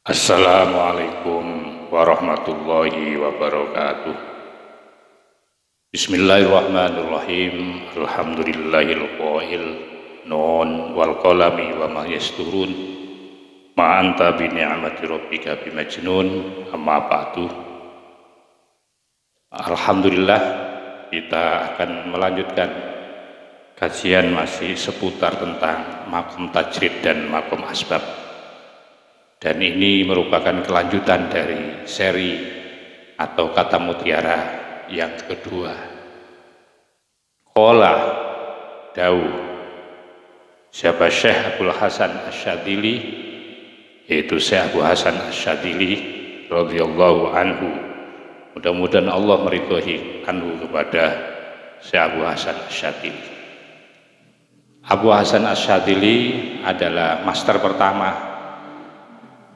Assalamualaikum warahmatullahi wabarakatuh. Bismillahirrahmanirrahim. Alhamdulillahil qail nun wal qalami wa ma yasturun ma anta bi ni'mati rabbika bimajnun. Amma ba'du. Alhamdulillah, kita akan melanjutkan kajian masih seputar tentang makom tajrid dan makom asbab. Dan ini merupakan kelanjutan dari seri atau kata mutiara yang kedua. Qala dawuh siapa Syekh Abdul Hasan Asyadzili, yaitu Syekh Abu Hasan Asyadzili radhiyallahu anhu. Mudah-mudahan Allah meridhoi anhu kepada Syekh Abu Hasan Asyadzili. Abu Hasan Asyadzili adalah master pertama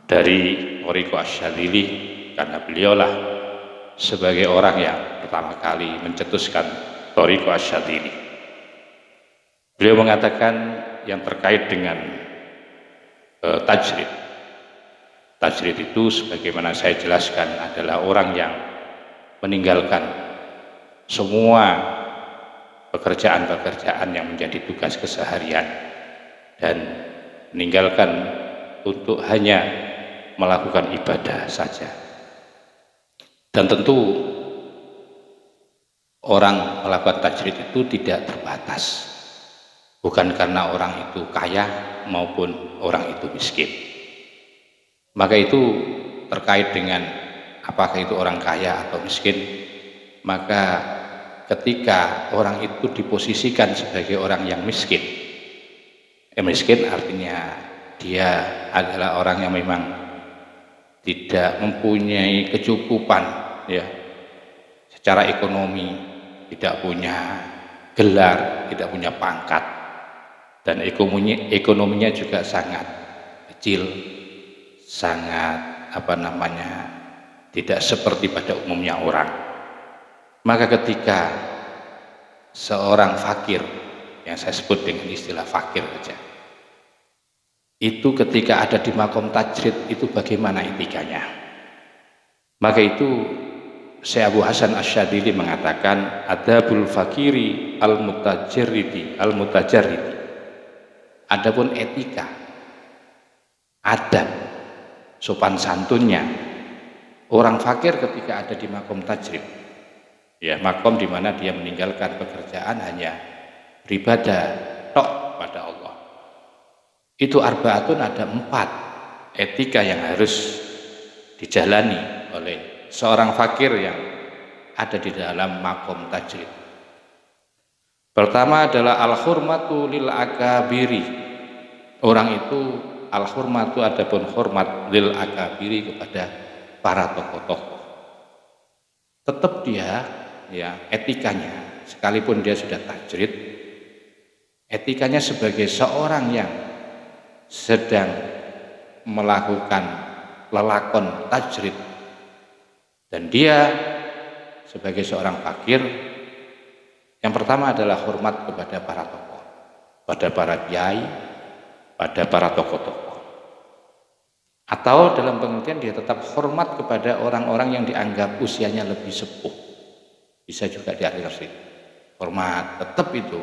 dari Thariqah Asyadzili, karena beliaulah sebagai orang yang pertama kali mencetuskan Thariqah Asyadzili. Beliau mengatakan yang terkait dengan tajrid. Tajrid itu sebagaimana saya jelaskan adalah orang yang meninggalkan semua pekerjaan-pekerjaan yang menjadi tugas keseharian dan meninggalkan untuk hanya melakukan ibadah saja. Dan tentu orang melakukan tajrid itu tidak terbatas, bukan karena orang itu kaya maupun orang itu miskin. Maka itu terkait dengan apakah itu orang kaya atau miskin, maka ketika orang itu diposisikan sebagai orang yang miskin, miskin artinya dia adalah orang yang memang tidak mempunyai kecukupan ya secara ekonomi, tidak punya gelar, tidak punya pangkat, dan ekonominya juga sangat kecil, sangat tidak seperti pada umumnya orang. Maka ketika seorang fakir, yang saya sebut dengan istilah fakir saja, itu ketika ada di makom tajrid itu bagaimana etikanya? Maka itu Syekh Abu Hasan Asyadzili mengatakan adabul fakiri al-mutajarridi. Adapun etika, adab, sopan santunnya orang fakir ketika ada di makom tajrid, ya makom di mana dia meninggalkan pekerjaan hanya beribadah tok pada Allah. Itu arbaatun, ada 4 etika yang harus dijalani oleh seorang fakir yang ada di dalam makom tajrid. Pertama adalah al-hurmatu lil akabiri. Orang itu al-hurmatu, adapun hormat lil akabiri kepada para tokoh-tokoh. Tetap dia ya etikanya, sekalipun dia sudah tajrid, etikanya sebagai seorang yang sedang melakukan lelakon tajrid, dan dia sebagai seorang fakir, yang pertama adalah hormat kepada para tokoh, pada para kiai, pada para tokoh-tokoh. Atau dalam pengertian dia tetap hormat kepada orang-orang yang dianggap usianya lebih sepuh, bisa juga diartikan hormat, tetap itu.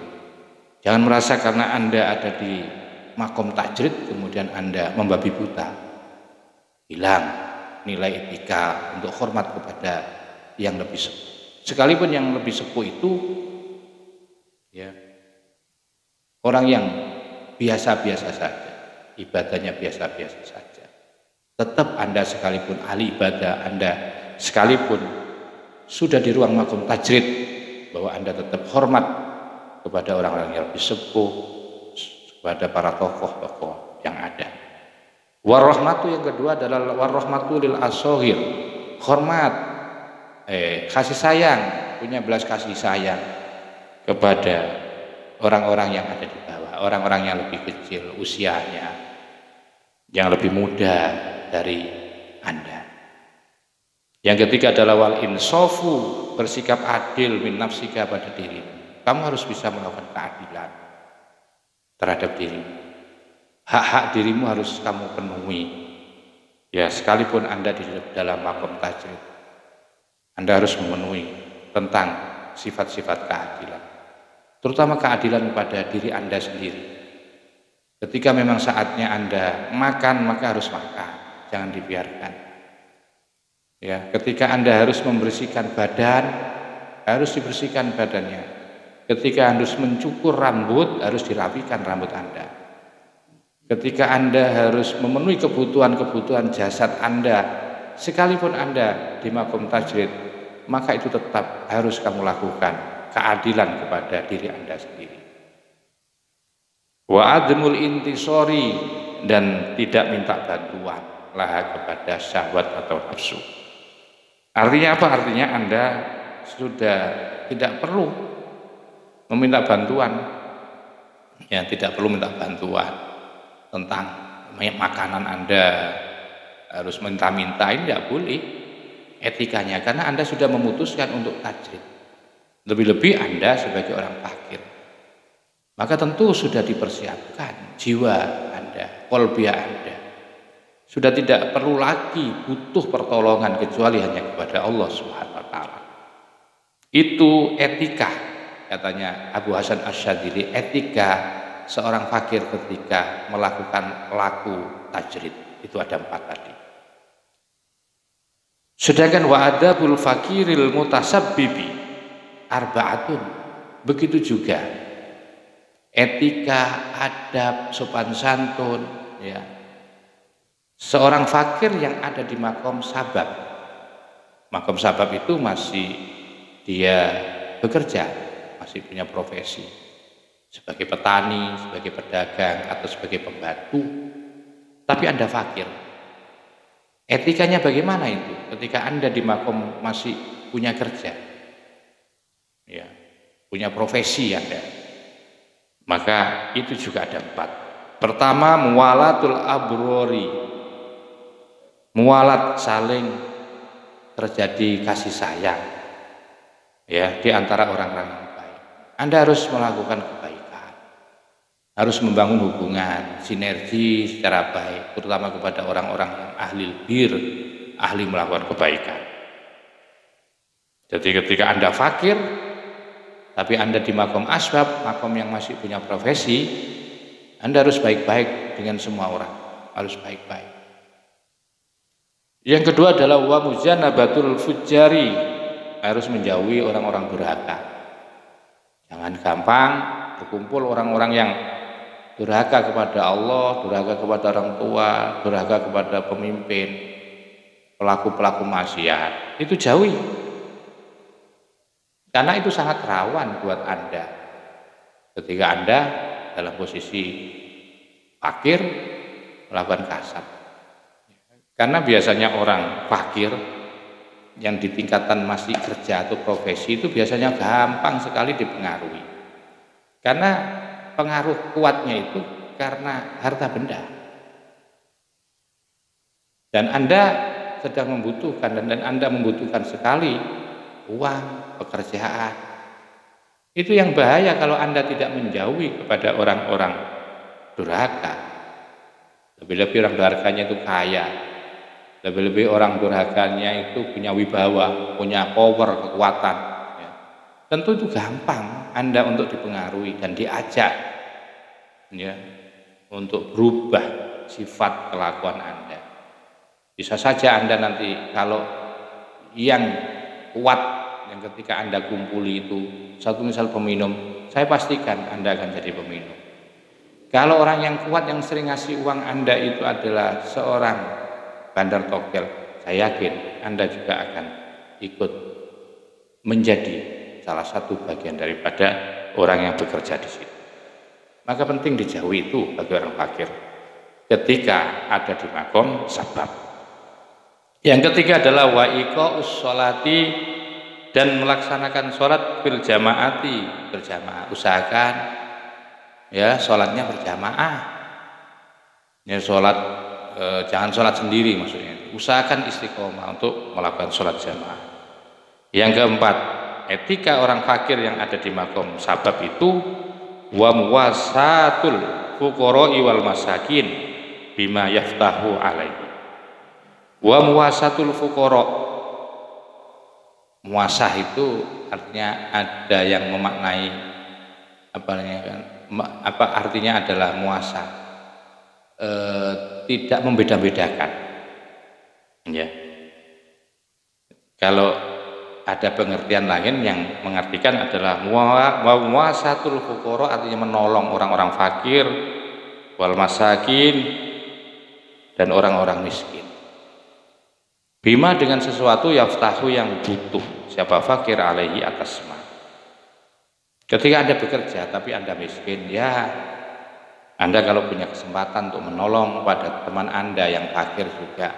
Jangan merasa karena Anda ada di makom tajrid kemudian Anda membabi buta, hilang nilai etika untuk hormat kepada yang lebih sepuh. Sekalipun yang lebih sepuh itu ya orang yang biasa-biasa saja, ibadahnya biasa-biasa saja, tetap Anda sekalipun ahli ibadah, Anda sekalipun sudah di ruang makom tajrid, bahwa Anda tetap hormat kepada orang-orang yang lebih sepuh, kepada para tokoh-tokoh yang ada. Warahmatu yang kedua adalah warahmatu lil asohir, hormat, kasih sayang, punya belas kasih sayang kepada orang-orang yang ada di bawah, orang-orang yang lebih kecil usianya, yang lebih muda dari Anda. Yang ketiga adalah wal insofu, bersikap adil min nafsika pada dirimu. Kamu harus bisa melakukan keadilan terhadap diri. hak-hak dirimu harus kamu penuhi. Ya, sekalipun Anda di dalam makom tajrid, Anda harus memenuhi tentang sifat-sifat keadilan, terutama keadilan pada diri Anda sendiri. Ketika memang saatnya Anda makan, maka harus makan, jangan dibiarkan. Ya, ketika Anda harus membersihkan badan, harus dibersihkan badannya. Ketika harus mencukur rambut, harus dirapikan rambut Anda. Ketika Anda harus memenuhi kebutuhan-kebutuhan jasad Anda, sekalipun Anda di makom tajrid, maka itu tetap harus kamu lakukan keadilan kepada diri Anda sendiri. Wa admul intisori, dan tidak minta bantuan lah kepada syahwat atau nafsu. Artinya apa? Artinya Anda sudah tidak perlu meminta bantuan. Ya, tidak perlu minta bantuan tentang makanan Anda harus minta-minta, ini tidak boleh etikanya, karena Anda sudah memutuskan untuk tajrid. Lebih-lebih Anda sebagai orang fakir, maka tentu sudah dipersiapkan jiwa Anda, qalbiyah Anda. Sudah tidak perlu lagi butuh pertolongan kecuali hanya kepada Allah Subhanahu wa taala. Itu etika, katanya Abu Hasan Asy-Syadzili, etika seorang fakir ketika melakukan laku tajrid. Itu ada 4 tadi. Sedangkan wa adabul fakiril mutasabbibi arba'atun. Begitu juga etika, adab, sopan santun, ya. Seorang fakir yang ada di makom sabab. Makom sabab itu masih dia bekerja, masih punya profesi sebagai petani, sebagai pedagang, atau sebagai pembantu, tapi Anda fakir. Etikanya bagaimana itu ketika Anda di makom masih punya kerja, ya, punya profesi Anda? Maka itu juga ada 4. Pertama, muwalatul abrori, muwalat, saling terjadi kasih sayang, ya, di antara orang-orang yang baik. Anda harus melakukan kebaikan, harus membangun hubungan sinergi secara baik, terutama kepada orang-orang yang ahli bir, ahli melakukan kebaikan. Jadi ketika Anda fakir, tapi Anda di makom asbab, makom yang masih punya profesi, Anda harus baik-baik dengan semua orang, harus baik-baik. Yang kedua adalah wa muzanabatul fujari, harus menjauhi orang-orang durhaka. Jangan gampang berkumpul orang-orang yang durhaka kepada Allah, durhaka kepada orang tua, durhaka kepada pemimpin, pelaku-pelaku maksiat. Itu jauhi, karena itu sangat rawan buat Anda ketika Anda dalam posisi fakir melakukan kasab. Karena biasanya orang fakir yang di tingkatan masih kerja atau profesi itu biasanya gampang sekali dipengaruhi. Karena pengaruh kuatnya itu karena harta benda. Dan Anda sedang membutuhkan, dan Anda membutuhkan sekali uang, pekerjaan. Itu yang bahaya kalau Anda tidak menjauhi kepada orang-orang durhaka. Lebih-lebih orang durhakanya itu kaya. Lebih-lebih orang durhakanya itu punya wibawa, punya power, kekuatan, ya. Tentu itu gampang Anda untuk dipengaruhi dan diajak, ya, untuk berubah sifat kelakuan Anda. Bisa saja Anda nanti kalau yang kuat yang ketika Anda kumpuli itu satu misal peminum, saya pastikan Anda akan jadi peminum. Kalau orang yang kuat yang sering ngasih uang Anda itu adalah seorang bandar togel, saya yakin Anda juga akan ikut menjadi salah satu bagian daripada orang yang bekerja di situ. Maka penting dijauhi itu bagi orang fakir ketika ada di makom sabab. Yang ketiga adalah wa iqaus sholati, dan melaksanakan sholat bil jamaati, berjamaah. Usahakan ya sholatnya berjamaah, ya sholat jangan sholat sendiri, maksudnya usahakan istiqomah untuk melakukan sholat jamaah. Yang keempat, etika orang fakir yang ada di makom sabab itu wa muwasatul fuqara'i wal masakin bima yaftahu alaihi. Wa muwasatul fuqara. Muasah itu artinya ada yang memaknai apa artinya adalah muasah. Tidak membeda-bedakan. Ya. Kalau ada pengertian lain yang mengartikan adalah muasatul fuqara artinya menolong orang-orang fakir wal masakin dan orang-orang miskin. Bima dengan sesuatu yaftahu yang butuh, siapa fakir alaihi atas ma. Ketika Anda bekerja tapi Anda miskin, ya Anda kalau punya kesempatan untuk menolong pada teman Anda yang fakir juga,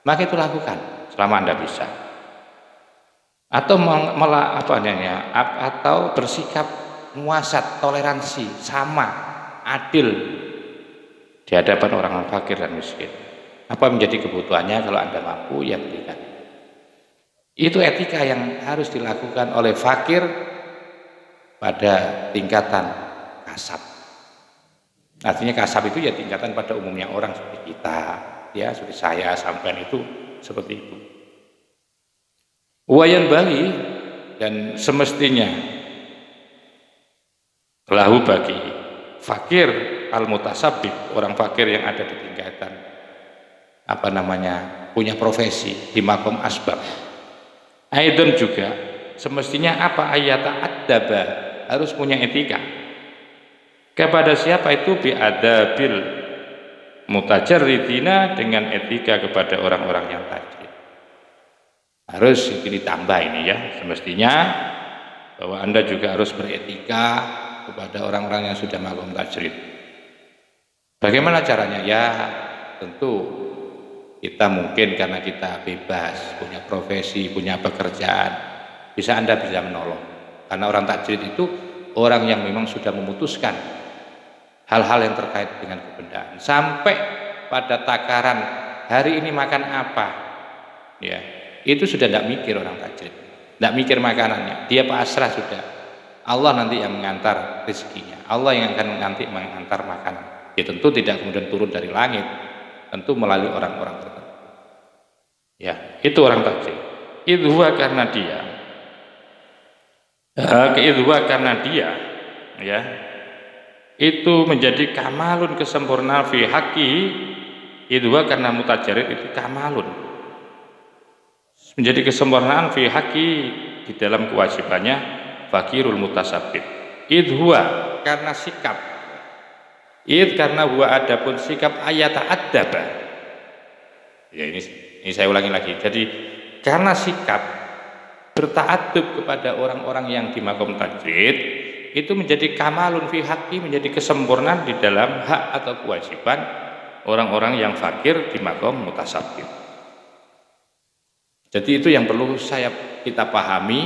maka itu lakukan selama Anda bisa. Atau atau bersikap muasat, toleransi, sama, adil di hadapan orang fakir dan miskin. Apa menjadi kebutuhannya, kalau Anda mampu ya berikan. Itu etika yang harus dilakukan oleh fakir pada tingkatan kasab. Artinya kasab itu ya tingkatan pada umumnya orang seperti kita, ya seperti saya, sampean itu seperti itu. Wayan bagi dan semestinya lahu bagi fakir al-mutasabbib, orang fakir yang ada di tingkatan punya profesi di makom asbab. Aidon juga semestinya ayata ad-daba, harus punya etika kepada siapa itu bi'adabil mutajarridina, dengan etika kepada orang-orang yang tajrid. Harus itu ditambah ini ya, semestinya bahwa Anda juga harus beretika kepada orang-orang yang sudah makom tajrid. Bagaimana caranya? Ya tentu kita mungkin karena kita bebas, punya profesi, punya pekerjaan, Anda bisa menolong. Karena orang tajrid itu orang yang memang sudah memutuskan hal-hal yang terkait dengan kebendaan, sampai pada takaran hari ini makan apa, ya itu sudah tidak mikir orang tajrid, tidak mikir makanannya, dia pasrah sudah. Allah nanti yang mengantar rezekinya, Allah yang akan nanti mengantar makanan. Ya tentu tidak kemudian turun dari langit, tentu melalui orang-orang tertentu. Ya itu orang tajrid. Idhuwa karena dia, ya itu menjadi kamalun, kesempurnaan fi haqi. Idhuwa karena mutajarrid itu kamalun, menjadi kesempurnaan fi haqi, di dalam kewajibannya fakirul mutasabbib. Idhuwa karena sikap, karena huwa adapun sikap ayata ad-daba. Ya ini saya ulangi lagi. Jadi karena sikap berta'addub kepada orang-orang yang di makom tajrid itu menjadi kamalun fi haqi, menjadi kesempurnaan di dalam hak atau kewajiban orang-orang yang fakir di makom mutasabbib. Jadi itu yang perlu kita pahami,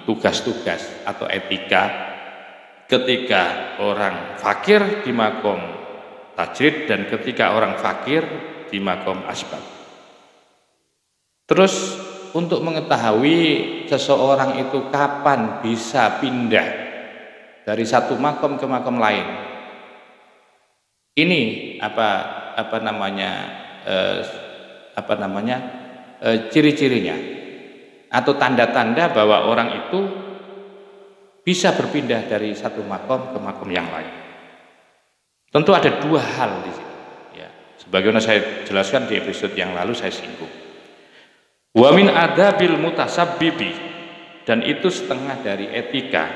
tugas-tugas atau etika ketika orang fakir di makom tajrid dan ketika orang fakir di makom asbab. Terus untuk mengetahui seseorang itu kapan bisa pindah dari satu makom ke makom lain, ini ciri-cirinya atau tanda-tanda bahwa orang itu bisa berpindah dari satu makom ke makom yang lain. Tentu ada dua hal di sini. Ya, sebagaimana saya jelaskan di episode yang lalu, saya singgung. Wa min adabil mutasabbibi, dan itu setengah dari etika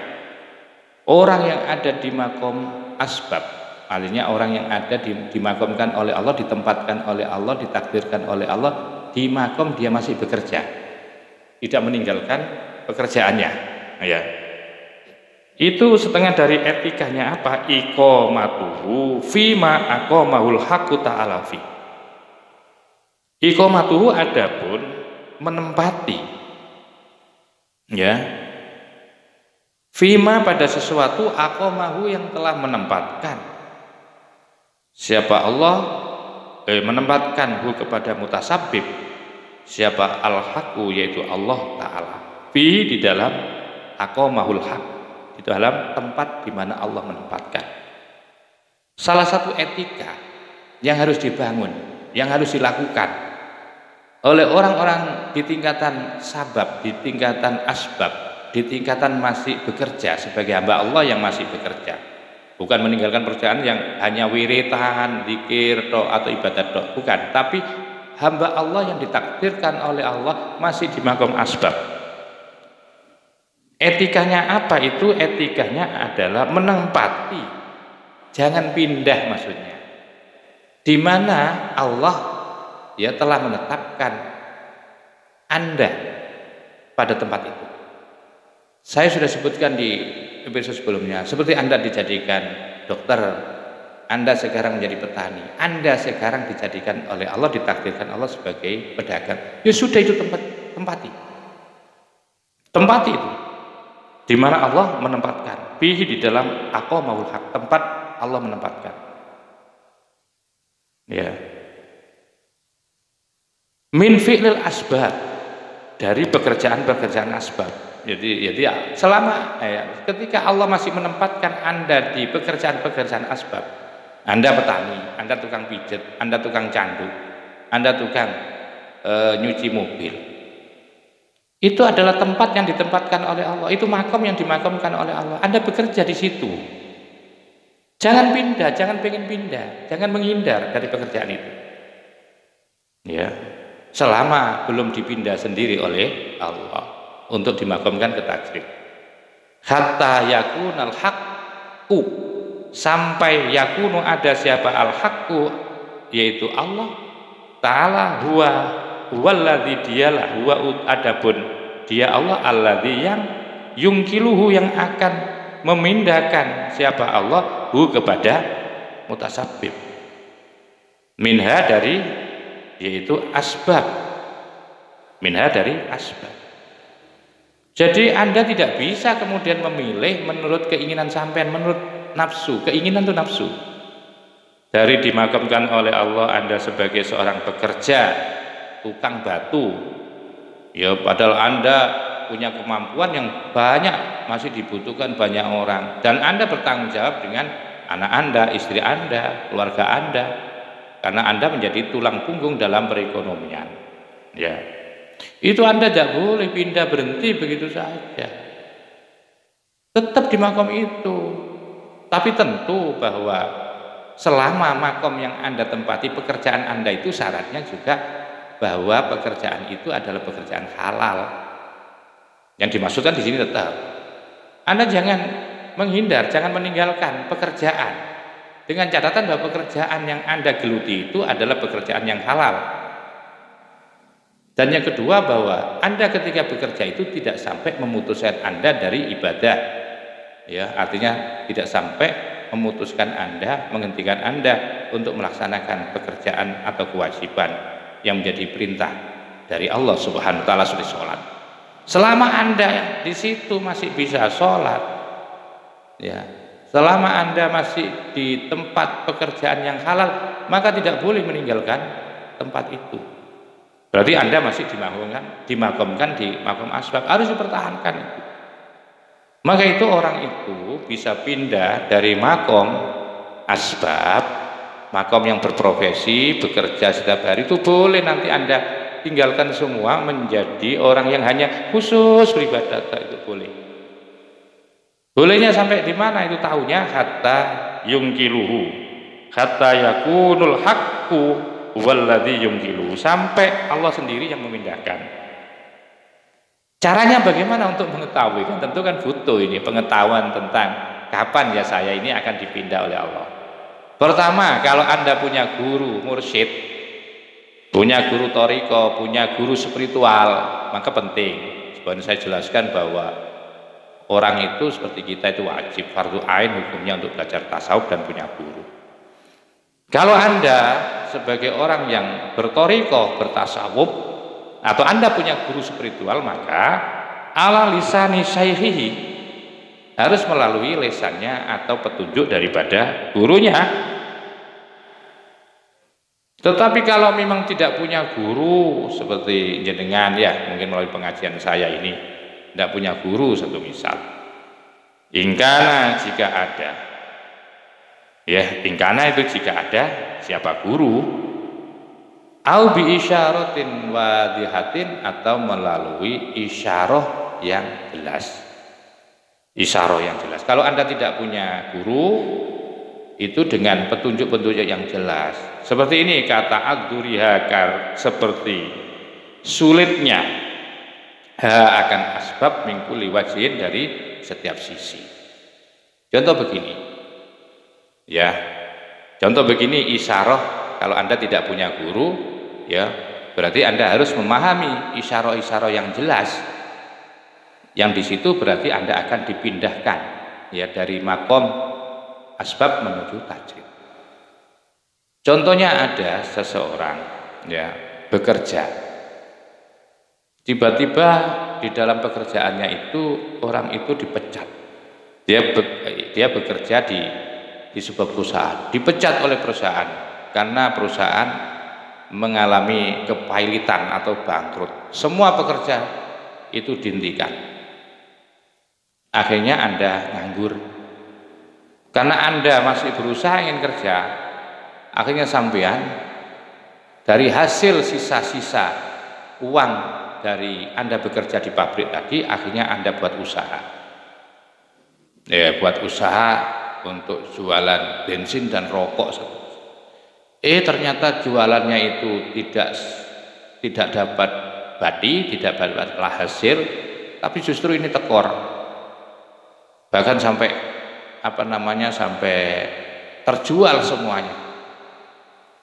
orang yang ada di makom asbab. Artinya orang yang ada dimakomkan oleh Allah, ditempatkan oleh Allah, ditakdirkan oleh Allah di makom, dia masih bekerja, tidak meninggalkan pekerjaannya. Ya. Itu setengah dari etikanya apa? Iqomatuhu fima aqomahul haqqu ta'ala fi. Iqomatuhu adapun menempati, ya, fima pada sesuatu aqomahu yang telah menempatkan. Siapa Allah menempatkan hu kepada mutasabbib, siapa al-haqqu yaitu Allah Ta'ala, fi di dalam aqomahul haqq, di dalam tempat di mana Allah menempatkan. Salah satu etika yang harus dibangun, yang harus dilakukan oleh orang-orang di tingkatan sabab, di tingkatan asbab, di tingkatan masih bekerja sebagai hamba Allah yang masih bekerja, bukan meninggalkan pekerjaan yang hanya wiritan, zikir, atau ibadat, bukan, tapi hamba Allah yang ditakdirkan oleh Allah masih di maqam asbab. Etikanya apa itu? Etikanya adalah menempati, jangan pindah, maksudnya di mana Allah ya telah menetapkan Anda pada tempat itu. Saya sudah sebutkan di episode sebelumnya, seperti Anda dijadikan dokter, Anda sekarang menjadi petani, Anda sekarang dijadikan oleh Allah, ditakdirkan Allah sebagai pedagang. Ya sudah, itu tempati itu, di mana Allah menempatkan, fihi, di dalam aqamahul haq, tempat Allah menempatkan. Ya. Min fi'lil asbab, dari pekerjaan-pekerjaan asbab. Jadi selama ketika Allah masih menempatkan Anda di pekerjaan-pekerjaan asbab, Anda petani, Anda tukang pijet, Anda tukang candu, Anda tukang nyuci mobil, itu adalah tempat yang ditempatkan oleh Allah, itu makom yang dimakamkan oleh Allah. Anda bekerja di situ, jangan pindah, jangan pengen pindah, jangan menghindar dari pekerjaan itu, ya, selama belum dipindah sendiri oleh Allah untuk dimakamkan ke takrib. Hatta yakunal haqqu, sampai yakunu ada siapa al haqqu, yaitu Allah Ta'ala, huwallazi, dialah, huwa adapun dia Allah, alladzi yang yungkiluhu, yang akan memindahkan siapa Allah, hu kepada mutasabbib, minha, dari, yaitu asbab, minha, dari asbab. Jadi Anda tidak bisa kemudian memilih menurut keinginan sampean, menurut nafsu. Keinginan itu nafsu. Dari dimakamkan oleh Allah Anda sebagai seorang pekerja, tukang batu, ya padahal Anda punya kemampuan yang banyak, masih dibutuhkan banyak orang, dan Anda bertanggung jawab dengan anak Anda, istri Anda, keluarga Anda, karena Anda menjadi tulang punggung dalam perekonomian. Ya, itu Anda tidak boleh pindah, berhenti begitu saja, tetap di makom itu. Tapi tentu bahwa selama makom yang Anda tempati, pekerjaan Anda itu syaratnya juga bahwa pekerjaan itu adalah pekerjaan halal. Yang dimaksudkan di sini tetap Anda jangan menghindar, jangan meninggalkan pekerjaan, dengan catatan bahwa pekerjaan yang Anda geluti itu adalah pekerjaan yang halal. Dan yang kedua, bahwa Anda ketika bekerja itu tidak sampai memutuskan Anda dari ibadah, ya, artinya tidak sampai memutuskan Anda, menghentikan Anda untuk melaksanakan pekerjaan atau kewajiban yang menjadi perintah dari Allah Subhanahu wa taala, seperti sholat. Selama Anda di situ masih bisa sholat, ya, selama Anda masih di tempat pekerjaan yang halal, maka tidak boleh meninggalkan tempat itu. Berarti Anda masih dimakamkan di makom asbab, harus dipertahankan itu. Maka itu orang itu bisa pindah dari makom asbab, makom yang berprofesi, bekerja setiap hari, itu boleh nanti Anda tinggalkan semua menjadi orang yang hanya khusus beribadah, itu boleh. Bolehnya sampai di mana itu tahunya? Hatta yungkiluhu, hatta yakunul haqqu walladzi yungkiluhu, sampai Allah sendiri yang memindahkan. Caranya bagaimana untuk mengetahui? Kan tentu kan butuh ini pengetahuan tentang kapan ya saya ini akan dipindah oleh Allah. Pertama, kalau Anda punya guru mursyid, punya guru thariqah, punya guru spiritual, maka penting. Sebenarnya saya jelaskan bahwa orang itu seperti kita itu wajib, fardu ain hukumnya untuk belajar tasawuf dan punya guru. Kalau Anda sebagai orang yang berthariqah, bertasawuf, atau Anda punya guru spiritual, maka ala lisani syaikhihi, harus melalui lesannya atau petunjuk daripada gurunya. Tetapi kalau memang tidak punya guru, seperti jenengan, ya mungkin melalui pengajian saya ini tidak punya guru, satu misal, ingkana, jika ada, Ya, ingkana itu jika ada siapa guru, au bi isyaratin wadihatin, atau melalui isyarah yang jelas. Isyarah yang jelas. Kalau Anda tidak punya guru, itu dengan petunjuk-petunjuk yang jelas. Seperti ini kata Ad-Durihakar, seperti sulitnya akan asbab min kulli wajhin, dari setiap sisi. Contoh begini. Ya. Contoh begini isyarah, kalau Anda tidak punya guru, ya, berarti Anda harus memahami isyarah-isyarah yang jelas. Yang di situ berarti Anda akan dipindahkan, ya, dari makom asbab menuju tajrid. Contohnya ada seseorang, ya, bekerja. Tiba-tiba di dalam pekerjaannya itu orang itu dipecat. Dia bekerja di sebuah perusahaan, dipecat oleh perusahaan karena perusahaan mengalami kepailitan atau bangkrut. Semua pekerja itu dihentikan. Akhirnya Anda nganggur. Karena Anda masih berusaha ingin kerja, akhirnya sampean dari hasil sisa-sisa uang dari Anda bekerja di pabrik tadi, akhirnya Anda buat usaha. Ya, buat usaha untuk jualan bensin dan rokok. Ternyata jualannya itu tidak dapat badi, tidak dapatlah hasil, tapi justru ini tekor. Bahkan sampai sampai terjual semuanya.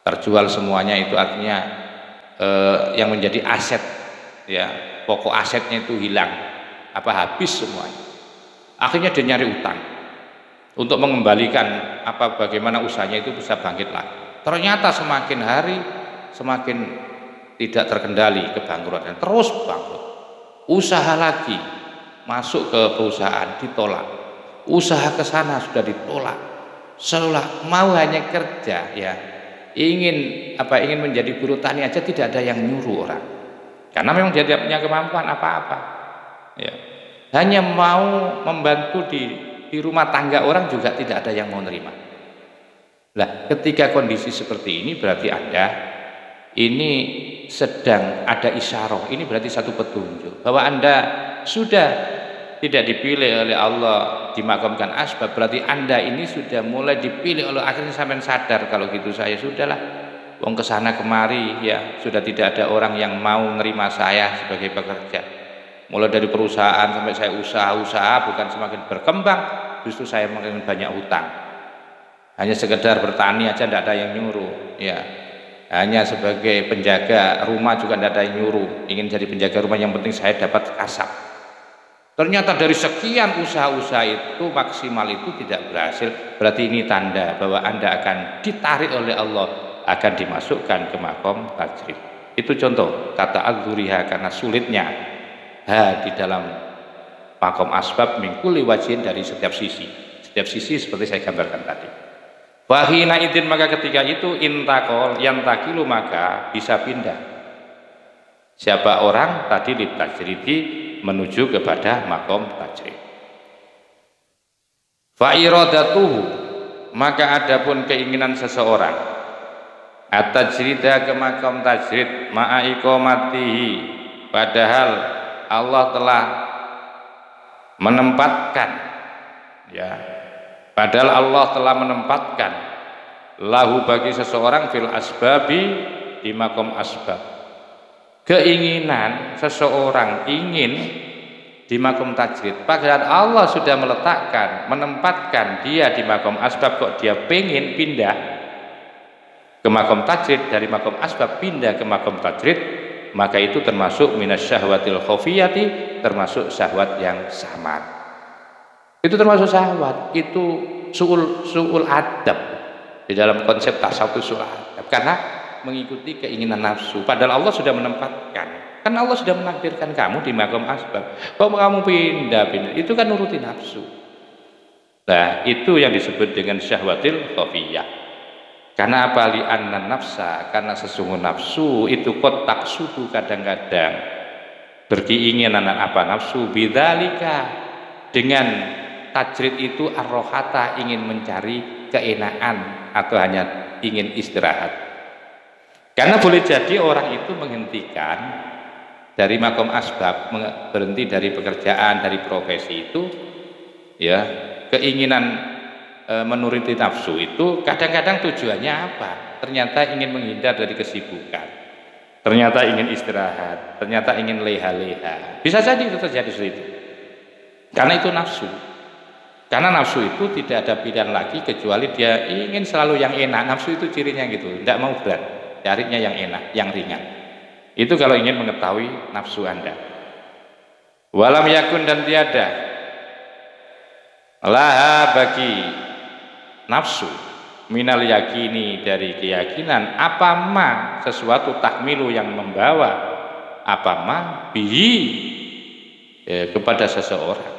Terjual semuanya itu artinya yang menjadi aset, ya, pokok asetnya itu hilang, habis semuanya. Akhirnya dia nyari utang untuk mengembalikan bagaimana usahanya itu bisa bangkit lagi. Ternyata semakin hari semakin tidak terkendali kebangkrutan, terus bangkrut. Usaha lagi, masuk ke perusahaan ditolak, usaha ke sana sudah ditolak, seolah mau hanya kerja, ya, ingin menjadi buruh tani aja tidak ada yang nyuruh orang, karena memang dia tidak punya kemampuan apa-apa, ya. Hanya mau membantu di rumah tangga orang juga tidak ada yang mau nerima. Nah, ketika kondisi seperti ini berarti Anda ini sedang ada isyarah. Ini berarti satu petunjuk bahwa Anda sudah tidak dipilih oleh Allah dimakamkan asbab. Berarti Anda ini sudah mulai dipilih oleh, akhirnya sampai sadar kalau gitu saya sudahlah wong kesana kemari, ya, sudah tidak ada orang yang mau nerima saya sebagai pekerja. Mulai dari perusahaan sampai saya usaha bukan semakin berkembang, justru saya makin banyak hutang. Hanya sekedar bertani aja tidak ada yang nyuruh, ya. Hanya sebagai penjaga rumah juga tidak ada yang nyuruh. Ingin jadi penjaga rumah, yang penting saya dapat kasab. Ternyata dari sekian usaha-usaha itu maksimal itu tidak berhasil. Berarti ini tanda bahwa Anda akan ditarik oleh Allah, akan dimasukkan ke makom tajrid. Itu contoh kata Ad-Durihakar, karena sulitnya di dalam makom asbab min kulli wajhin, dari setiap sisi. Setiap sisi seperti saya gambarkan tadi. Wahina idin, maka ketika itu intakol yang takilu, maka bisa pindah. Siapa orang tadi litajridi, menuju kepada makom tajrid. Fa iradatuhu, maka adapun keinginan seseorang at-tajrida ke makom tajrid ma'a iqamatihi, padahal Allah telah menempatkan, ya, padahal Allah telah menempatkan lahu bagi seseorang fil asbabi, di makom asbab. Keinginan seseorang ingin di makom tajrid, padahal Allah sudah meletakkan, menempatkan dia di makom asbab, kok dia pengen pindah ke makom tajrid, dari makom asbab pindah ke makom tajrid, maka itu termasuk minasyahwatil khafiyati, termasuk syahwat yang samar. Itu termasuk syahwat, itu su'ul adab di dalam konsep tasawuf, su'ul adab, karena mengikuti keinginan nafsu. Padahal Allah sudah menempatkan, kan Allah sudah menakdirkan kamu di makom asbab, kok kamu pindah, itu kan nuruti nafsu. Nah, itu yang disebut dengan syahwatil khafiyah. Karena apa? Li'anna nafsa, karena sesungguhnya nafsu itu kotak sudu, kadang-kadang berkeinginan nafsu bidzalika, dengan tajrid itu arrohata, ingin mencari keenaan atau hanya ingin istirahat. Karena boleh jadi orang itu menghentikan dari makom asbab, berhenti dari pekerjaan, dari profesi itu, ya, keinginan menuruti nafsu itu kadang-kadang tujuannya apa? Ternyata ingin menghindar dari kesibukan, ternyata ingin istirahat, ternyata ingin leha-leha. Bisa jadi itu terjadi seperti itu. Karena itu nafsu. Karena nafsu itu tidak ada pilihan lagi kecuali dia ingin selalu yang enak. Nafsu itu cirinya gitu, tidak mau berat, carinya yang enak, yang ringan. Itu kalau ingin mengetahui nafsu Anda. Walam yakun, dan tiada laha bagi nafsu minal yakini dari keyakinan apa ma sesuatu takmilu yang membawa apa ma bihi kepada seseorang.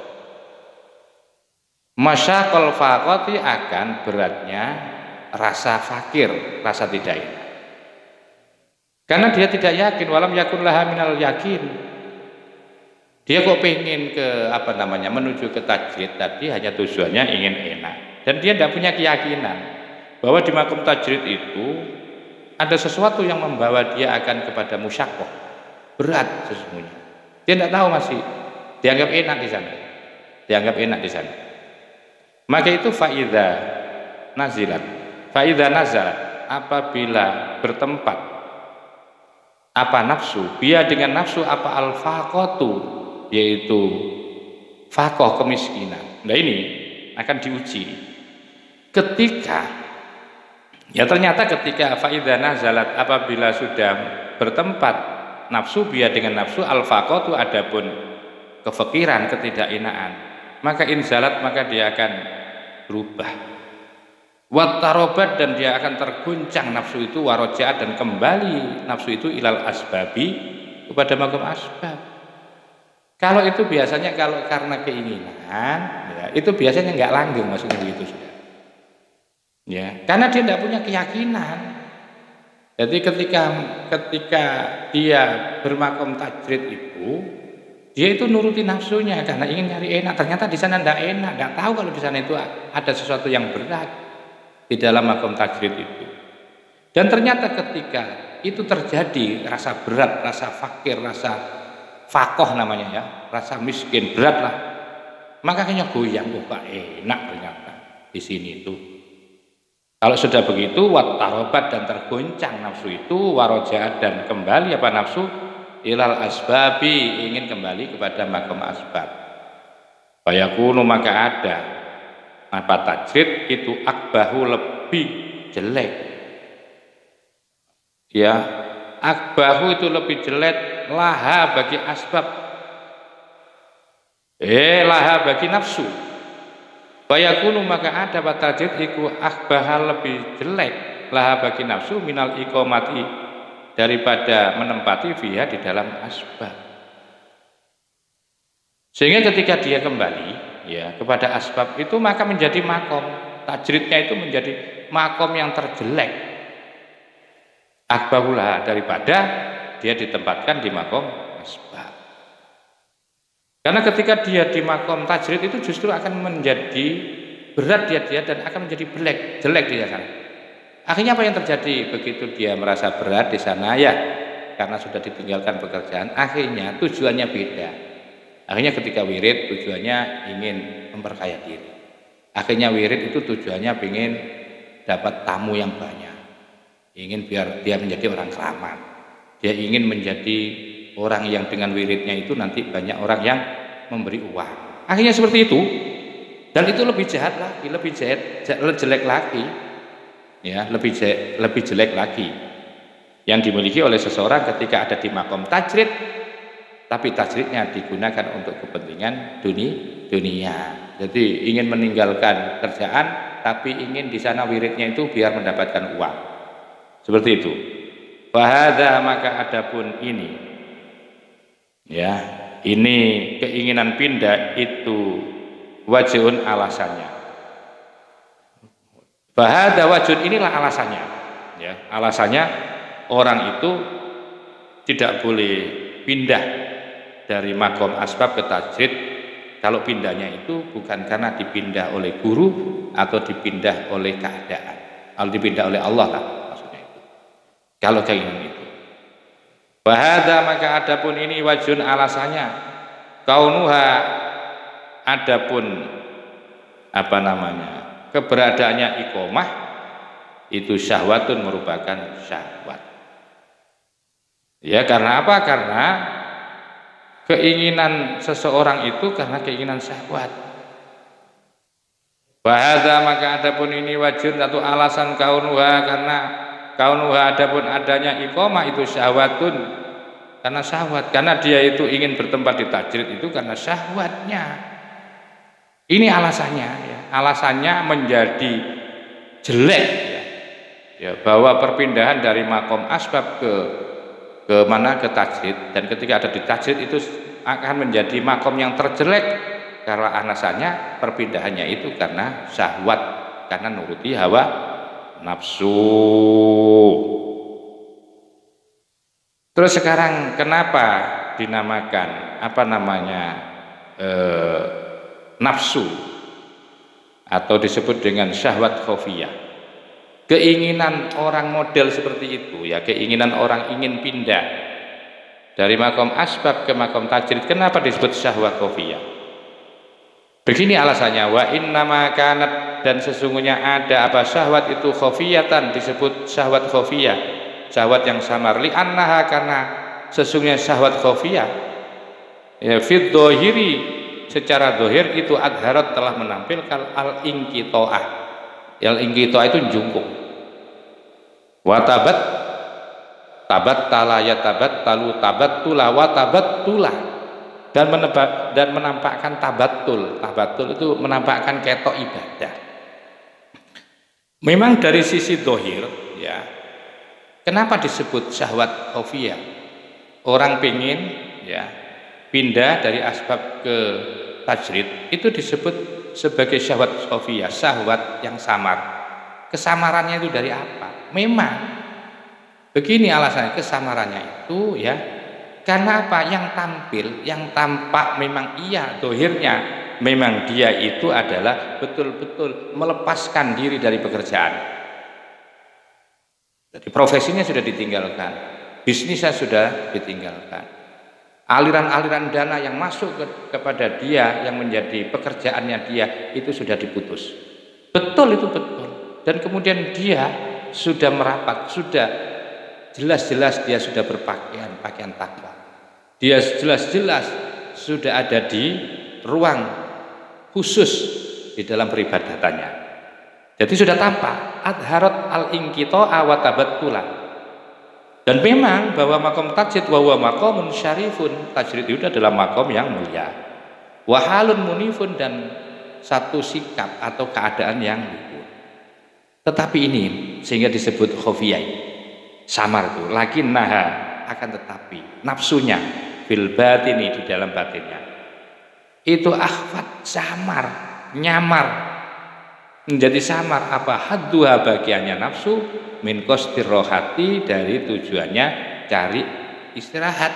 Masyaqal faqati, akan beratnya rasa fakir, rasa tidak enak. Karena dia tidak yakin, walam yakun laha minal yakin. Dia kok pengen menuju ke tajrid tadi hanya tujuannya ingin enak. Dan dia tidak punya keyakinan bahwa di makom tajrid itu ada sesuatu yang membawa dia akan kepada musyaqqah, berat sesungguhnya. Dia tidak tahu, masih dianggap enak di sana. Dianggap enak di sana. Maka itu faidha nazalat, apabila bertempat apa nafsu, dia dengan nafsu apa al-faqatu, yaitu fakoh, kemiskinan. Nah ini akan diuji ketika ternyata ketika faidha nazalat, apabila sudah bertempat nafsu, dia dengan nafsu al-faqatu, adapun kefikiran, ketidakenaan, maka inzalat, maka dia akan berubah. Wattarobat, dan dia akan terguncang nafsu itu, warojaat, dan kembali nafsu itu ilal asbabi, kepada makom asbab. Kalau itu biasanya kalau karena keinginan, ya, itu biasanya nggak langgeng, maksudnya begitu sudah. Ya, karena dia tidak punya keyakinan. Jadi ketika dia bermakom tajrid itu, dia itu nuruti nafsunya karena ingin nyari enak. Ternyata di sana tidak enak, tidak tahu kalau di sana itu ada sesuatu yang berat di dalam makom tajrid itu. Dan ternyata ketika itu terjadi, rasa berat, rasa fakir, rasa fakoh namanya ya, rasa miskin, berat lah. Maka akhirnya goyang, kok enak ternyata di sini itu. Kalau sudah begitu, wattarobat, dan tergoncang nafsu itu, warojaat, dan kembali apa nafsu ilal asbabi, ingin kembali kepada makom asbab. Fayakunu, maka ada apa tajrid itu akbahu, lebih jelek. Ya, akbahu itu lebih jelek, laha bagi asbab, laha bagi nafsu. Fayakunu, maka ada apa tajrid itu akbaha, lebih jelek, laha bagi nafsu minal iqomati, daripada menempati fiha, di dalam asbab. Sehingga ketika dia kembali ya kepada asbab itu, maka menjadi makom tajridnya itu menjadi makom yang terjelek, akbahulah, daripada dia ditempatkan di makom asbab. Karena ketika dia di makom tajrid itu justru akan menjadi berat dia dan akan menjadi jelek di sana. Akhirnya apa yang terjadi? Begitu dia merasa berat di sana, ya karena sudah ditinggalkan pekerjaan, akhirnya tujuannya beda. Akhirnya ketika wirid tujuannya ingin memperkaya diri. Akhirnya wirid itu tujuannya ingin dapat tamu yang banyak. Ingin biar dia menjadi orang keramat. Dia ingin menjadi orang yang dengan wiridnya itu nanti banyak orang yang memberi uang. Akhirnya seperti itu. Dan itu lebih jahat lagi, lebih jelek lagi. Ya, lebih jelek lagi yang dimiliki oleh seseorang ketika ada di makom tajrid, tapi tajridnya digunakan untuk kepentingan dunia. Jadi ingin meninggalkan kerjaan, tapi ingin di sana wiridnya itu biar mendapatkan uang. Seperti itu. Fahadha, maka adapun ini, ya, ini keinginan pindah itu wajhun, alasannya. Fahadha wajhun, inilah alasannya. Ya, alasannya orang itu tidak boleh pindah dari makom asbab ke tajrid Kalau pindahnya itu bukan karena dipindah oleh guru atau dipindah oleh keadaan. Kalau dipindah oleh Allah lah maksudnya itu. Kalau keinginan itu. Wahada maka adapun ini wajun alasannya kaunuha adapun apa namanya keberadaannya iqomah itu syahwatun merupakan syahwat. Ya karena apa? Karena keinginan seseorang itu karena keinginan syahwat. Wahada maka adapun ini wajun satu alasan kaunuha karena kaunuha adapun adanya iqomah itu syahwatun karena syahwat, karena dia itu ingin bertempat di tajrid itu karena syahwatnya. Ini alasannya ya. Alasannya menjadi jelek ya. Ya bahwa perpindahan dari makom asbab ke mana ke tajrid, dan ketika ada di tajrid itu akan menjadi makom yang terjelek karena alasannya perpindahannya itu karena syahwat, karena nuruti hawa nafsu. Terus sekarang kenapa dinamakan apa namanya nafsu atau disebut dengan syahwat khofiyah? Keinginan orang model seperti itu ya, keinginan orang ingin pindah dari makom asbab ke makom tajrid, kenapa disebut syahwat khofiyah? Begini alasannya, wa innama kanat, dan sesungguhnya ada apa syahwat itu khofiyatan, disebut syahwat khofiyah, syahwat yang samar, li'annaha, karena sesungguhnya syahwat khofiyah ya fid dohiri, secara dohir itu adharat telah menampilkan al-inqito'ah. Al-inqito'ah itu jungkung. Wa tabat tala ya tabat talu tabat tula wa tabat tula, dan menampakkan tabatul. Tabatul itu menampakkan ketok ibadah. Memang dari sisi dohir ya, kenapa disebut syahwat khofiyah? Orang pingin ya pindah dari asbab ke tajrid itu disebut sebagai syahwat khofiyah, syahwat yang samar. Kesamarannya itu dari apa? Memang begini alasannya, kesamarannya itu ya karena apa? Yang tampil, yang tampak memang iya dohirnya, memang dia itu adalah betul-betul melepaskan diri dari pekerjaan. Jadi profesinya sudah ditinggalkan, bisnisnya sudah ditinggalkan, aliran-aliran dana yang masuk kepada dia yang menjadi pekerjaannya dia itu sudah diputus. Betul, itu betul. Dan kemudian dia sudah merapat, sudah jelas-jelas dia sudah berpakaian pakaian takwa. Dia jelas-jelas sudah ada di ruang khusus di dalam peribadatannya. Jadi sudah tampak adharat al-inqito'a wa tabattula. Dan memang bahwa makom tajrid wa huwa maqamun syarifun, tajrid itu adalah makom yang mulia. Wa halun munifun, dan satu sikap atau keadaan yang luhur. Tetapi ini sehingga disebut khofiyah, samar itu lagi naha, akan tetapi nafsunya fil batini, di dalam batinnya itu akhfat, samar, nyamar, menjadi samar. Apa? Hadduha, bagiannya nafsu, min qasdir rohati, dari tujuannya cari istirahat,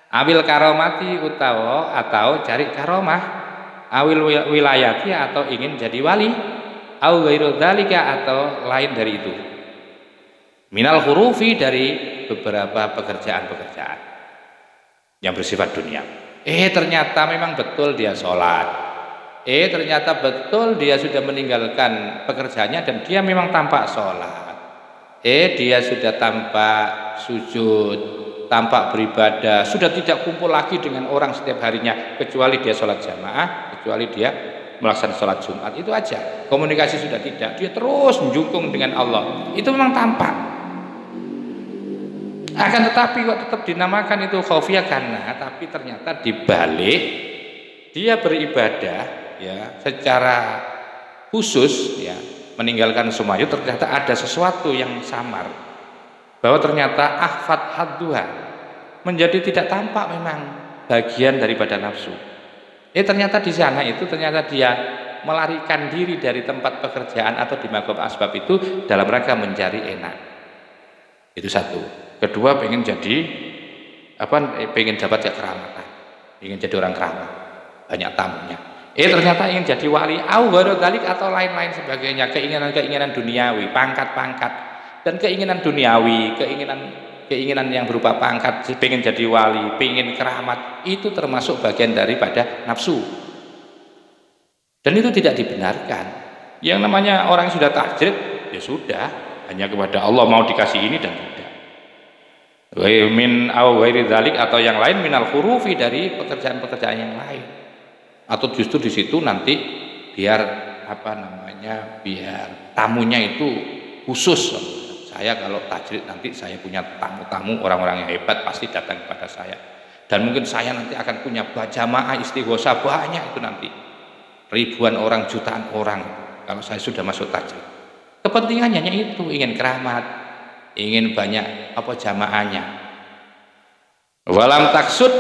awil karomati, atau cari karomah, awil wilayati, atau ingin jadi wali, au ghairu dzalika, atau lain dari itu, minal hurufi, dari beberapa pekerjaan-pekerjaan yang bersifat dunia. Ternyata memang betul dia sholat, ternyata betul dia sudah meninggalkan pekerjaannya dan dia memang tampak sholat, dia sudah tampak sujud, tampak beribadah, sudah tidak kumpul lagi dengan orang setiap harinya, kecuali dia sholat jamaah, kecuali dia melaksanakan sholat Jumat, itu aja. Komunikasi sudah tidak, dia terus menjungkung dengan Allah, itu memang tampak. Akan tetapi kok tetap dinamakan itu khofiyah, karena tapi ternyata dibalik dia beribadah ya secara khusus ya, meninggalkan semuanya, ternyata ada sesuatu yang samar, bahwa ternyata akhfat hadduha, menjadi tidak tampak memang bagian daripada nafsu. Ternyata di sana itu ternyata dia melarikan diri dari tempat pekerjaan atau di makom asbab itu dalam rangka mencari enak. Itu satu. Kedua, pengen jadi pengen dapat ya keramatan, ingin jadi orang keramat. banyak tamunya. Ternyata ingin jadi wali, atau lain-lain sebagainya, keinginan-keinginan duniawi, pangkat-pangkat dan keinginan duniawi, keinginan yang berupa pangkat, pengen jadi wali, pengen keramat, itu termasuk bagian daripada nafsu. Dan itu tidak dibenarkan. Yang namanya orang yang sudah tajrid, ya sudah, hanya kepada Allah mau dikasih ini dan tidak. Min aw ghairi dzalik, atau yang lain minal hurufi, dari pekerjaan-pekerjaan yang lain. Atau justru di situ nanti biar biar tamunya itu khusus. Saya kalau tajrid nanti saya punya tamu-tamu orang-orang yang hebat pasti datang kepada saya. Dan mungkin saya nanti akan punya jamaah istighosah banyak itu nanti. Ribuan orang, jutaan orang kalau saya sudah masuk tajrid. Kepentingannya itu ingin keramat, ingin banyak jamaahnya. Walam taksud,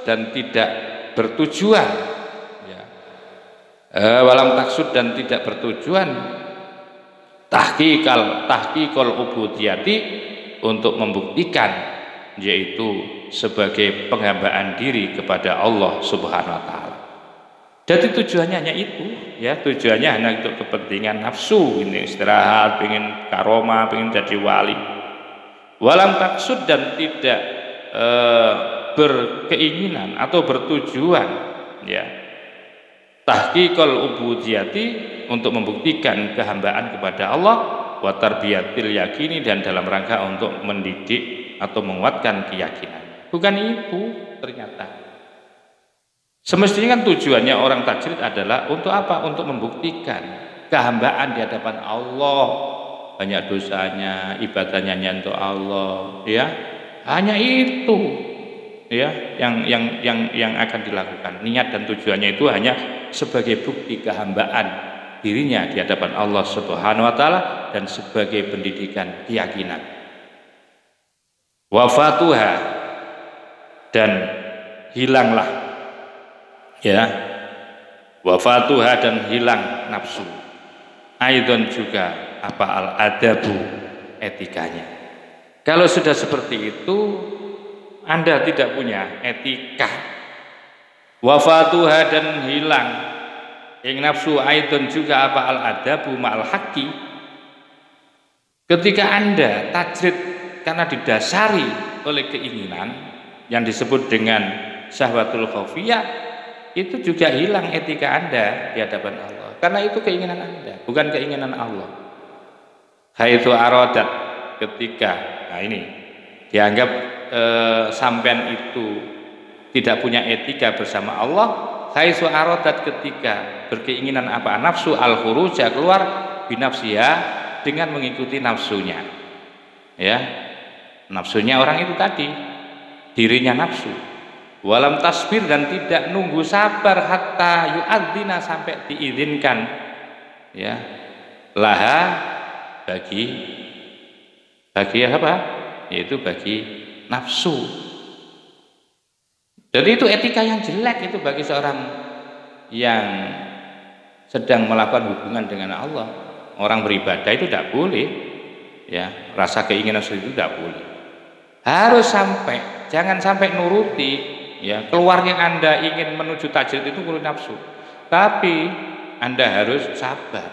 dan tidak bertujuan. Walam taksud, dan tidak bertujuan tahqiqal ubudiyati, untuk membuktikan, yaitu sebagai penghambaan diri kepada Allah Subhanahu wa taala. Jadi tujuannya hanya itu, ya, tujuannya hanya untuk kepentingan nafsu, ini istirahat, pengen karomah, pengen jadi wali. Walam taksud, dan tidak berkeinginan atau bertujuan, ya, tahqiqal ubudiyati, untuk membuktikan kehambaan kepada Allah, wa tarbiyatil yakini, dan dalam rangka untuk mendidik atau menguatkan keyakinan. Bukan itu ternyata. Semestinya kan tujuannya orang tajrid adalah untuk apa? Untuk membuktikan kehambaan di hadapan Allah, banyak dosanya, ibadahnya untuk Allah, ya. Hanya itu, ya, yang akan dilakukan. Niat dan tujuannya itu hanya sebagai bukti kehambaan dirinya di hadapan Allah Subhanahu wa taala dan sebagai pendidikan keyakinan. Wafatuha, dan hilanglah, ya, wafatuha, dan hilang nafsu. Aidon juga al-adabu, etikanya. Kalau sudah seperti itu, Anda tidak punya etika. Wafatuha, dan hilang yang nafsu, aidon juga al-adabu ma'al haqqi. Ketika Anda tajrid karena didasari oleh keinginan yang disebut dengan syahwatul khafiyah, itu juga hilang etika Anda di hadapan Allah, karena itu keinginan Anda, bukan keinginan Allah. Haitsu aradat, ketika, nah ini dianggap sampean itu tidak punya etika bersama Allah. Haitsu aradat, ketika berkeinginan nafsu al-khuruja, keluar binafsiha, dengan mengikuti nafsunya, ya, nafsunya orang itu tadi, dirinya nafsu. Walam tasbir, dan tidak nunggu sabar hatta yu'adzina, sampai diizinkan, ya, laha, bagi apa? Yaitu bagi nafsu. Jadi itu etika yang jelek itu bagi seorang yang sedang melakukan hubungan dengan Allah. Orang beribadah itu tidak boleh, ya, rasa keinginan itu tidak boleh. Harus sampai, jangan sampai nuruti, ya, keluarnya Anda ingin menuju tajrid itu kulit nafsu, tapi Anda harus sabar.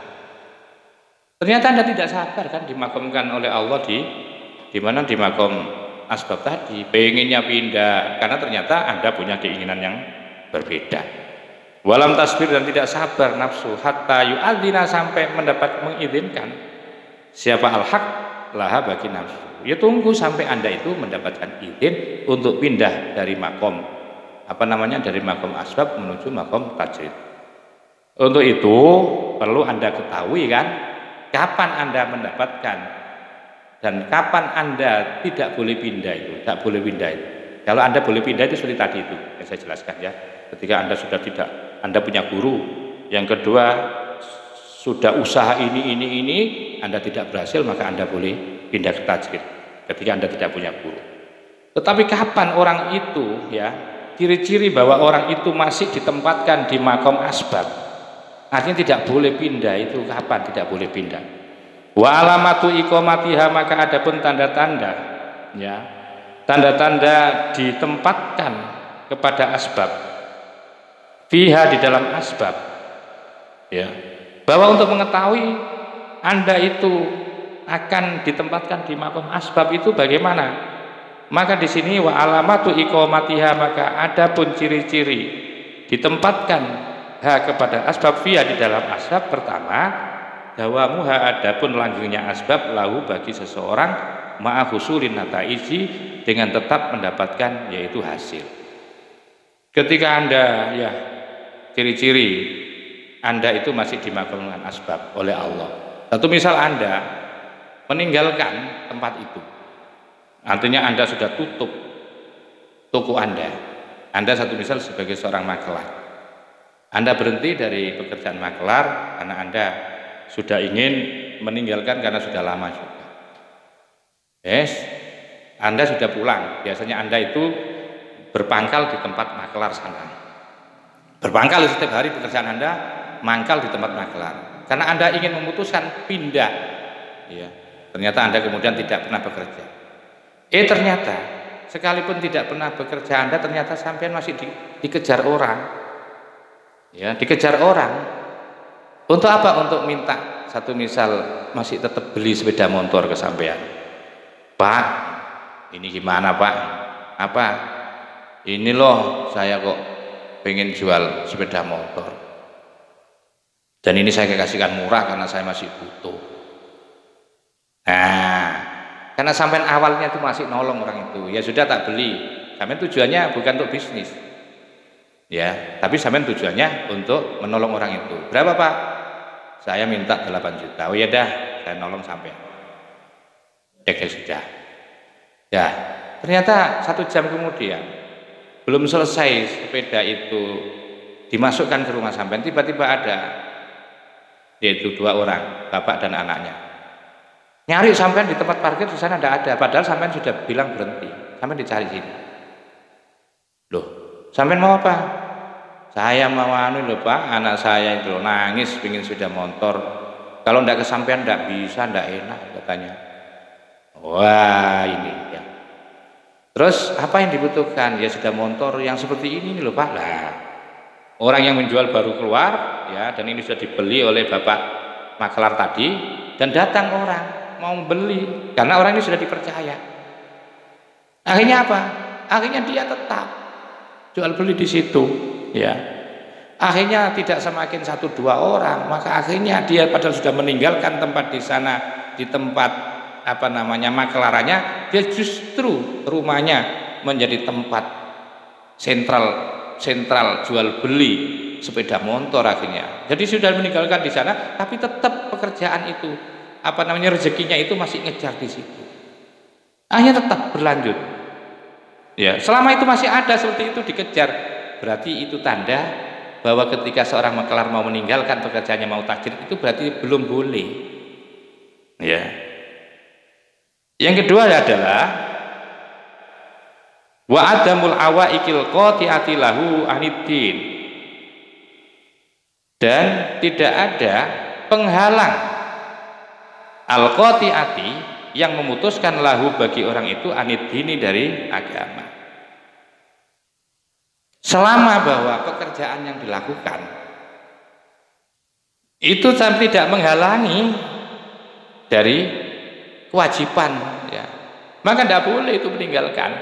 Ternyata Anda tidak sabar, kan dimakamkan oleh Allah di mana, di makom asbab tadi, pengennya pindah karena ternyata Anda punya keinginan yang berbeda. Walam tasbir, dan tidak sabar nafsu hatta yu'adzina, sampai mengizinkan siapa al-haq laha, bagi nafsu. Ya, tunggu sampai Anda itu mendapatkan izin untuk pindah dari makom dari makom asbab menuju makom tajrid. Untuk itu perlu Anda ketahui, kan, kapan Anda mendapatkan dan kapan Anda tidak boleh pindah itu, tidak boleh pindah itu. Kalau Anda boleh pindah itu seperti tadi itu yang saya jelaskan, ya. Ketika Anda sudah tidak, Anda punya guru, yang kedua sudah usaha ini, Anda tidak berhasil, maka Anda boleh pindah ke tajrid ketika Anda tidak punya guru. Tetapi kapan orang itu, ya, ciri-ciri bahwa orang itu masih ditempatkan di makom asbab, artinya tidak boleh pindah, itu kapan tidak boleh pindah? Wa alamatu iqamatiha, maka adapun tanda-tanda, ya, tanda-tanda ditempatkan kepada asbab, fiha di dalam asbab, ya, bahwa untuk mengetahui Anda itu akan ditempatkan di makom asbab itu bagaimana. Maka di sini wa alamatu iqamatiha, maka ada pun ciri-ciri ditempatkan kepada asbab fiha di dalam asbab. Pertama, dawamuha, adapun langgengnya asbab lahu bagi seseorang ma'a husulin nataiji, dengan tetap mendapatkan yaitu hasil. Ketika Anda ya ciri-ciri Anda itu masih dimakamkan asbab oleh Allah. Satu misal Anda meninggalkan tempat itu, artinya Anda sudah tutup toko Anda satu misal sebagai seorang makelar, Anda berhenti dari pekerjaan makelar karena Anda sudah ingin meninggalkan karena sudah lama juga. Anda sudah pulang, biasanya Anda itu berpangkal di tempat makelar sana. Berpangkal setiap hari pekerjaan Anda, mangkal di tempat makelar. Karena Anda ingin memutuskan pindah, ya. Ternyata Anda kemudian tidak pernah bekerja. Ternyata sekalipun tidak pernah bekerja, Anda ternyata sampai masih dikejar orang, ya, dikejar orang. Untuk apa? Untuk minta satu misal masih tetap beli sepeda motor ke sampean. Pak, ini gimana Pak? Apa? Ini loh saya kok pengen jual sepeda motor. Dan ini saya kasihkan murah karena saya masih butuh. Nah, karena sampai awalnya itu masih nolong orang itu, ya sudah tak beli. Sampai tujuannya bukan untuk bisnis, ya, tapi sampai tujuannya untuk menolong orang itu. Berapa Pak? Saya minta 8 juta. Oh ya dah, saya nolong sampai. Ya sudah. Ya, ternyata 1 jam kemudian belum selesai sepeda itu dimasukkan ke rumah sampean, tiba-tiba ada yaitu 2 orang, bapak dan anaknya, nyari sampean di tempat parkir, di sana tidak ada, padahal sampean sudah bilang berhenti, sampean dicari sini. Loh, sampean mau apa? Saya mau loh Pak, anak saya itu nangis pengen sepeda motor, kalau tidak kesampean tidak bisa, tidak enak katanya. Wah ini ya. Terus apa yang dibutuhkan? Ya sepeda motor yang seperti ini loh Pak. Lah, orang yang menjual baru keluar, ya, dan ini sudah dibeli oleh bapak makelar tadi, dan datang orang mau beli karena orang ini sudah dipercaya. Akhirnya apa? Akhirnya dia tetap jual beli di situ, ya. Akhirnya tidak semakin 1-2 orang, maka akhirnya dia padahal sudah meninggalkan tempat di sana, di tempat makelarannya, dia justru rumahnya menjadi tempat sentral jual beli sepeda motor akhirnya. Jadi sudah meninggalkan di sana, tapi tetap pekerjaan itu, rezekinya itu masih ngejar di situ. Akhirnya tetap berlanjut. Ya, selama itu masih ada seperti itu dikejar, berarti itu tanda bahwa ketika seorang makelar mau meninggalkan pekerjaannya, mau tajrid, itu berarti belum boleh. Ya. Yang kedua adalah wa adamul awaikil qati'ati lahu aniddin, dan tidak ada penghalang al-qati'ati yang memutuskan lahu bagi orang itu aniddini dari agama. Selama bahwa pekerjaan yang dilakukan itu tidak menghalangi dari kewajiban, ya, maka tidak boleh itu meninggalkan.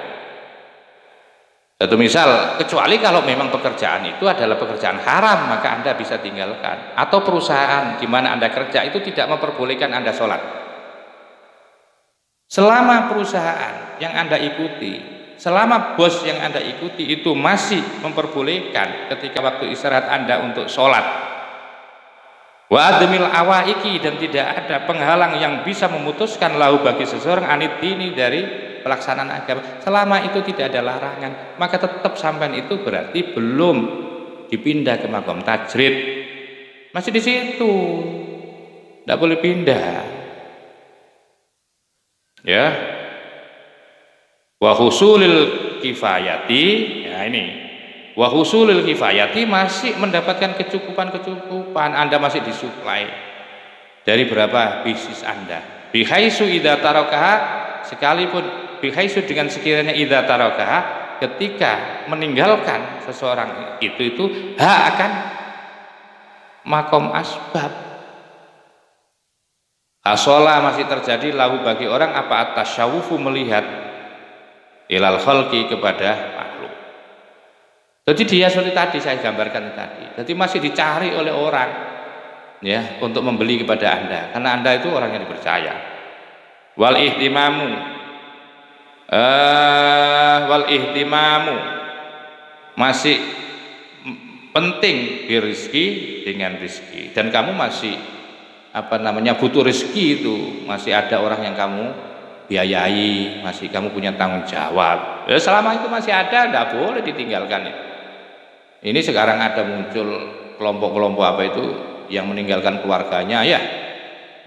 Satu misal, kecuali kalau memang pekerjaan itu adalah pekerjaan haram, maka Anda bisa tinggalkan. Atau perusahaan di mana Anda kerja itu tidak memperbolehkan Anda sholat. Selama perusahaan yang Anda ikuti, selama bos yang Anda ikuti itu masih memperbolehkan ketika waktu istirahat Anda untuk sholat, wa admil awaiki, dan tidak ada penghalang yang bisa memutuskan lahu bagi seseorang aniddini dari pelaksanaan agama, selama itu tidak ada larangan, maka tetap sampean itu berarti belum dipindah ke makom tajrid, masih di situ, tidak boleh pindah. Ya, wa husulil kifayati, ya ini wa husulil kifayati, masih mendapatkan kecukupan, Anda masih disuplai dari berapa bisnis Anda, bihaitsu idza tarakaha, sekalipun bihaitsu dengan sekiranya idza tarakaha, ketika meninggalkan seseorang itu hak akan makom asbab. Asola masih terjadi lahu bagi orang apa atasyawufu melihat ilal khalqi kepada makhluk. Jadi dia seperti tadi saya gambarkan tadi. Jadi masih dicari oleh orang ya untuk membeli kepada Anda karena Anda itu orang yang dipercaya. Wal ihtimamu masih penting rizki dengan rizki dan kamu masih butuh rezeki itu, masih ada orang yang kamu biayai, masih kamu punya tanggung jawab. Ya, selama itu masih ada, tidak boleh ditinggalkan. Ini sekarang ada muncul kelompok-kelompok apa itu yang meninggalkan keluarganya ya,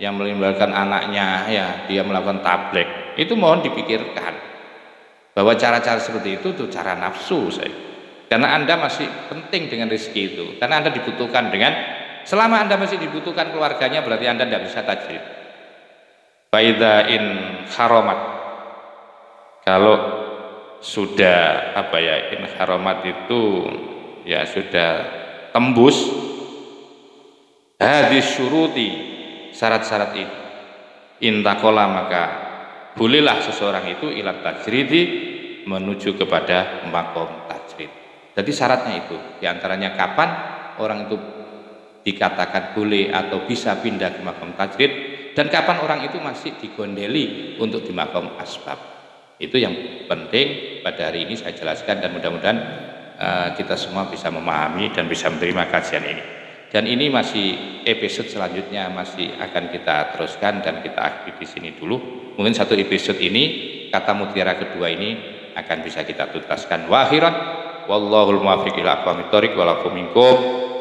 yang meninggalkan anaknya ya, dia melakukan tablek. Itu mohon dipikirkan bahwa cara-cara seperti itu tuh cara nafsu saya. Karena Anda masih penting dengan rezeki itu, karena Anda dibutuhkan selama Anda masih dibutuhkan keluarganya berarti Anda tidak bisa tajrid. Faida in haromat, kalau sudah in haromat itu ya sudah tembus hadis syuruti syarat-syarat ini intakola maka bolehlah seseorang itu ilat tajridi menuju kepada makom tajrid. Jadi syaratnya itu diantaranya kapan orang itu dikatakan boleh atau bisa pindah ke makom tajrid dan kapan orang itu masih digondeli untuk di makom asbab. Itu yang penting pada hari ini saya jelaskan dan mudah-mudahan kita semua bisa memahami dan bisa menerima kajian ini. Dan ini masih episode selanjutnya masih akan kita teruskan dan kita akhiri di sini dulu. Mungkin satu episode ini kata mutiara kedua ini akan bisa kita tuntaskan. Wa akhiran wallahul muwaffiq ila aqwamit thoriq wa lakum minkum.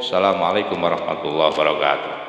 Assalamualaikum warahmatullahi wabarakatuh.